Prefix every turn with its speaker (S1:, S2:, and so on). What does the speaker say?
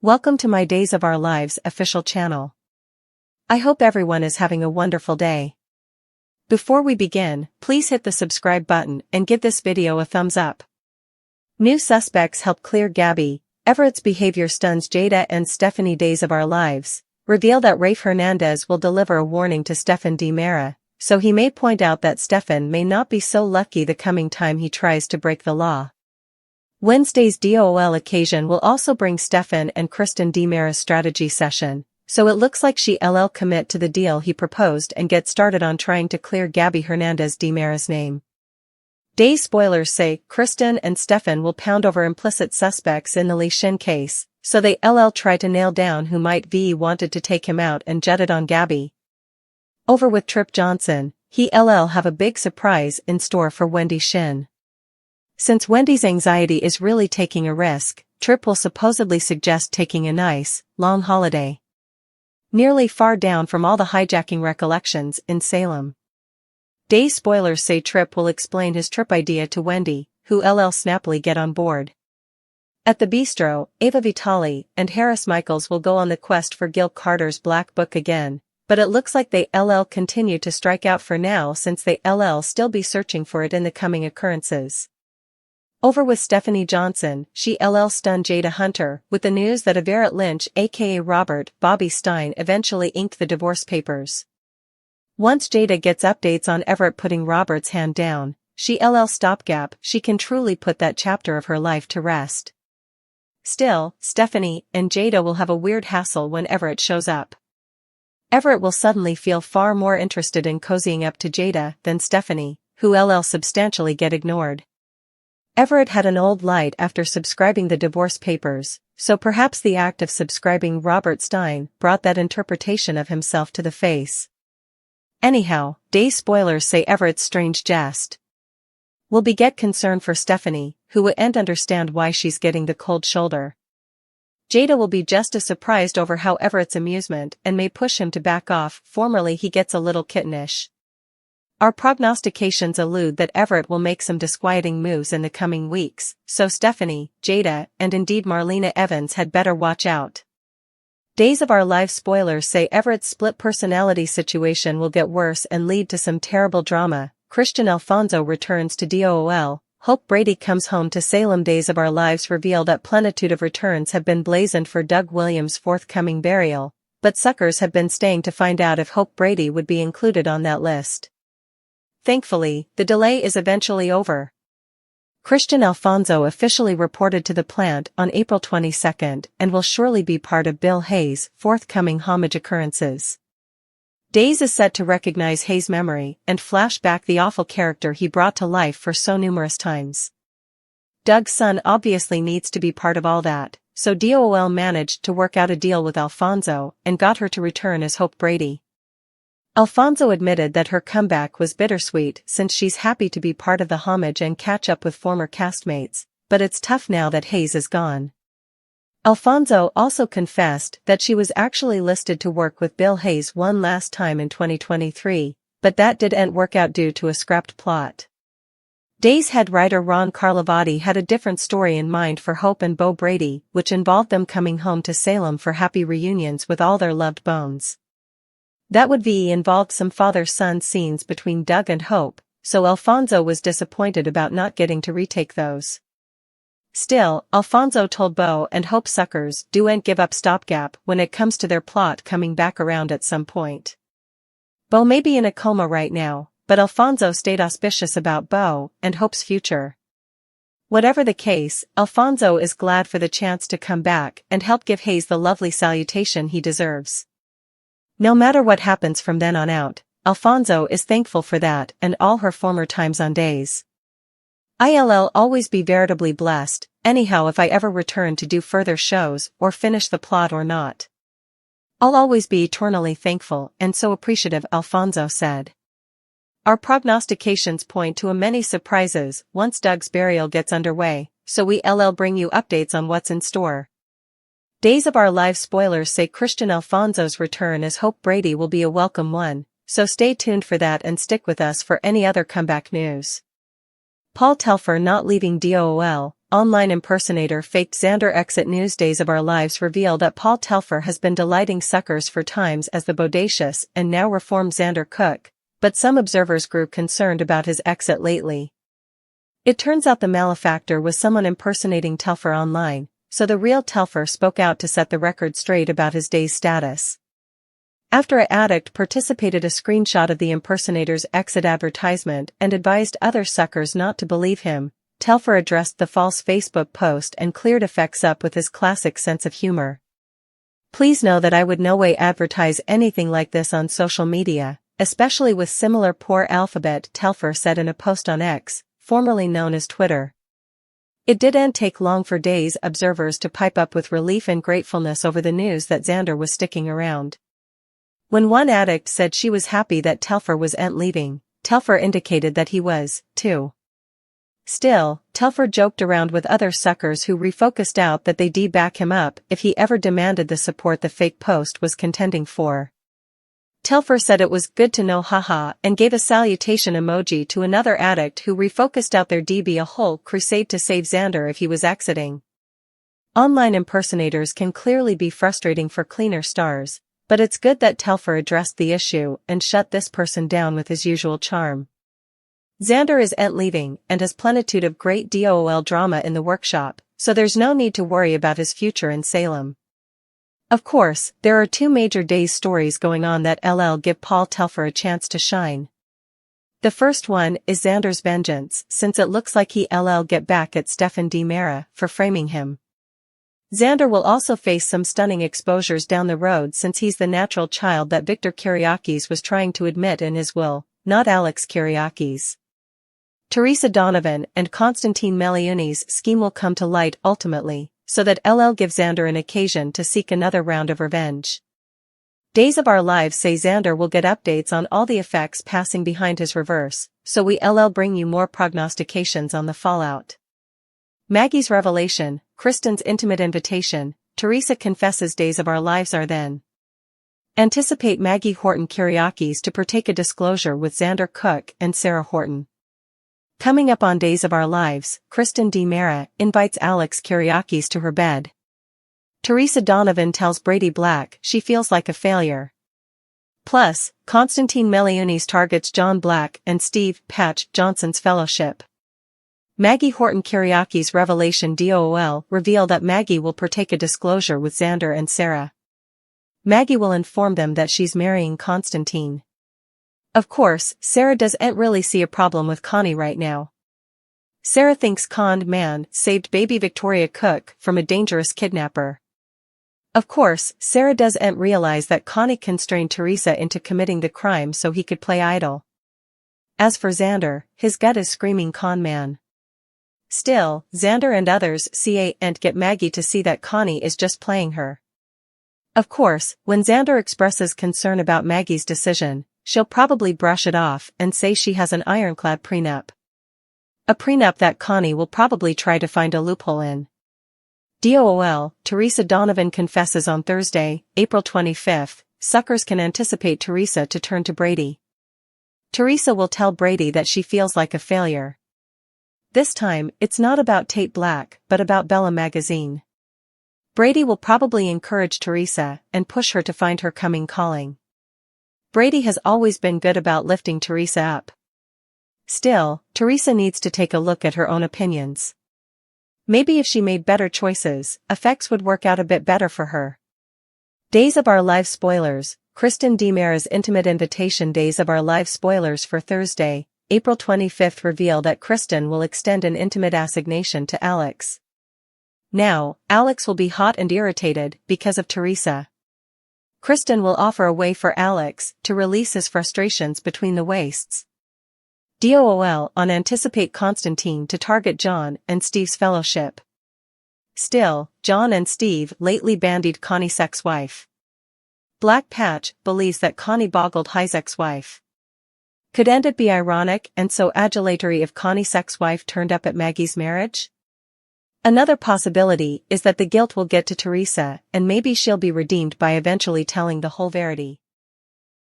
S1: Welcome to my Days of Our Lives official channel. I hope everyone is having a wonderful day. Before we begin, please hit the subscribe button and give this video a thumbs up. New suspects help clear Gabi. Everett's behavior stuns Jada and Stephanie. Days of Our Lives reveal that Rafe Hernandez will deliver a warning to Stefan Di Mera, so he may point out that Stefan may not be so lucky the coming time he tries to break the law. Wednesday's DOL occasion will also bring Stefan and Kristen Di Mera's strategy session, so it looks like she'll commit to the deal he proposed and get started on trying to clear Gabi Hernandez Di Mera's name. Day spoilers say Kristen and Stefan will pound over implicit suspects in the Li Shin case, so they'll try to nail down who might be wanted to take him out and jetted on Gabi. Over with Trip Johnson, he'll have a big surprise in store for Wendy Shin. Since Wendy's anxiety is really taking a risk, Trip will supposedly suggest taking a nice, long holiday. Nearly far down from all the hijacking recollections in Salem. Day spoilers say Trip will explain his trip idea to Wendy, who'll snappily get on board. At the bistro, Ava Vitale and Harris Michaels will go on the quest for Gil Carter's Black Book again, but it looks like they'll continue to strike out for now since they'll still be searching for it in the coming occurrences. Over with Stephanie Johnson, she'll stun Jada Hunter with the news that Everett Lynch aka Robert Bobby Stein eventually inked the divorce papers. Once Jada gets updates on Everett putting Robert's hand down, she'll stopgap, she can truly put that chapter of her life to rest. Still, Stephanie and Jada will have a weird hassle when Everett shows up. Everett will suddenly feel far more interested in cozying up to Jada than Stephanie, who'll substantially get ignored. Everett had an old light after subscribing the divorce papers, so perhaps the act of subscribing Robert Stein brought that interpretation of himself to the face. Anyhow, day spoilers say Everett's strange jest will beget concern for Stephanie, who won't understand why she's getting the cold shoulder. Jada will be just as surprised over how Everett's amusement and may push him to back off. Formerly he gets a little kittenish. Our prognostications allude that Everett will make some disquieting moves in the coming weeks, so Stephanie, Jada, and indeed Marlena Evans had better watch out. Days of Our Lives spoilers say Everett's split personality situation will get worse and lead to some terrible drama. Christian Alfonso returns to DOL, Hope Brady comes home to Salem. Days of Our Lives reveal that plenitude of returns have been blazoned for Doug Williams' forthcoming burial, but suckers have been staying to find out if Hope Brady would be included on that list. Thankfully, the delay is eventually over. Christian Alfonso officially reported to the plant on April 22 and will surely be part of Bill Hayes' forthcoming homage occurrences. Days is set to recognize Hayes' memory and flash back the awful character he brought to life for so numerous times. Doug's son obviously needs to be part of all that, so DOL managed to work out a deal with Alfonso and got her to return as Hope Brady. Alfonso admitted that her comeback was bittersweet since she's happy to be part of the homage and catch up with former castmates, but it's tough now that Hayes is gone. Alfonso also confessed that she was actually listed to work with Bill Hayes one last time in 2023, but that didn't work out due to a scrapped plot. Days head writer Ron Carlivati had a different story in mind for Hope and Bo Brady, which involved them coming home to Salem for happy reunions with all their loved bones. That would involved some father-son scenes between Doug and Hope, so Alfonso was disappointed about not getting to retake those. Still, Alfonso told Bo and Hope suckers don't give up stopgap when it comes to their plot coming back around at some point. Bo may be in a coma right now, but Alfonso stayed auspicious about Bo and Hope's future. Whatever the case, Alfonso is glad for the chance to come back and help give Hayes the lovely salutation he deserves. No matter what happens from then on out, Alfonso is thankful for that and all her former times on Days. I'll always be veritably blessed, anyhow if I ever return to do further shows or finish the plot or not. I'll always be eternally thankful and so appreciative, Alfonso said. Our prognostications point to a many surprises once Doug's burial gets underway, so we'll bring you updates on what's in store. Days of Our Lives spoilers say Christian Alfonso's return as Hope Brady will be a welcome one, so stay tuned for that and stick with us for any other comeback news. Paul Telfer not leaving DOL, online impersonator faked Xander exit. News. Days of Our Lives reveal that Paul Telfer has been delighting suckers for times as the bodacious and now reformed Xander Cook, but some observers grew concerned about his exit lately. It turns out the malefactor was someone impersonating Telfer online, so the real Telfer spoke out to set the record straight about his day's status. After an addict participated a screenshot of the impersonator's exit advertisement and advised other suckers not to believe him, Telfer addressed the false Facebook post and cleared effects up with his classic sense of humor. "Please know that I would no way advertise anything like this on social media, especially with similar poor alphabet," Telfer said in a post on X, formerly known as Twitter. It didn't take long for Days observers to pipe up with relief and gratefulness over the news that Xander was sticking around. When one addict said she was happy that Telfer wasn't leaving, Telfer indicated that he was, too. Still, Telfer joked around with other suckers who refocused out that they'd back him up if he ever demanded the support the fake post was contending for. Telfer said it was good to know, haha, and gave a salutation emoji to another addict who refocused out there'd be a whole crusade to save Xander if he was exiting. Online impersonators can clearly be frustrating for cleaner stars, but it's good that Telfer addressed the issue and shut this person down with his usual charm. Xander isn't leaving and has plenitude of great DOOL drama in the workshop, so there's no need to worry about his future in Salem. Of course, there are two major Days stories going on that give Paul Telfer a chance to shine. The first one is Xander's vengeance, since it looks like he'll get back at Stephen DiMera for framing him. Xander will also face some stunning exposures down the road since he's the natural child that Victor Kiriakis was trying to admit in his will, not Alex Kiriakis. Teresa Donovan and Constantine Meliuni's scheme will come to light ultimately, so that give Xander an occasion to seek another round of revenge. Days of Our Lives say Xander will get updates on all the effects passing behind his reverse, so we'll bring you more prognostications on the fallout. Maggie's revelation, Kristen's intimate invitation, Teresa confesses. Days of Our Lives are then. Anticipate Maggie Horton Kiriakis to partake a disclosure with Xander Cook and Sarah Horton. Coming up on Days of Our Lives, Kristen DiMera invites Alex Kiriakis to her bed. Teresa Donovan tells Brady Black she feels like a failure. Plus, Constantine Meliuni's targets John Black and Steve Patch Johnson's fellowship. Maggie Horton Kiriakis' revelation. DOOL reveal that Maggie will partake a disclosure with Xander and Sarah. Maggie will inform them that she's marrying Constantine. Of course, Sarah doesn't really see a problem with Connie right now. Sarah thinks conned man saved baby Victoria Cook from a dangerous kidnapper. Of course, Sarah doesn't realize that Connie constrained Teresa into committing the crime so he could play idol. As for Xander, his gut is screaming con man. Still, Xander and others can't get Maggie to see that Connie is just playing her. Of course, when Xander expresses concern about Maggie's decision, she'll probably brush it off and say she has an ironclad prenup. A prenup that Connie will probably try to find a loophole in. DOOL, Teresa Donovan confesses on Thursday, April 25th, suckers can anticipate Teresa to turn to Brady. Teresa will tell Brady that she feels like a failure. This time, it's not about Tate Black, but about Bella Magazine. Brady will probably encourage Teresa and push her to find her coming calling. Brady has always been good about lifting Teresa up. Still, Teresa needs to take a look at her own opinions. Maybe if she made better choices, effects would work out a bit better for her. Days of Our Lives spoilers, Kristen DiMera's intimate invitation. Days of Our Lives spoilers for Thursday, April 25th reveal that Kristen will extend an intimate assignation to Alex. Now, Alex will be hot and irritated because of Teresa. Kristen will offer a way for Alex to release his frustrations between the waists. DOOL on anticipate Constantine to target John and Steve's fellowship. Still, John and Steve lately bandied Connie's ex-wife. Black Patch believes that Connie boggled High's ex-wife. Couldn't it be ironic and so adulatory if Connie's ex-wife turned up at Maggie's marriage? Another possibility is that the guilt will get to Teresa and maybe she'll be redeemed by eventually telling the whole verity.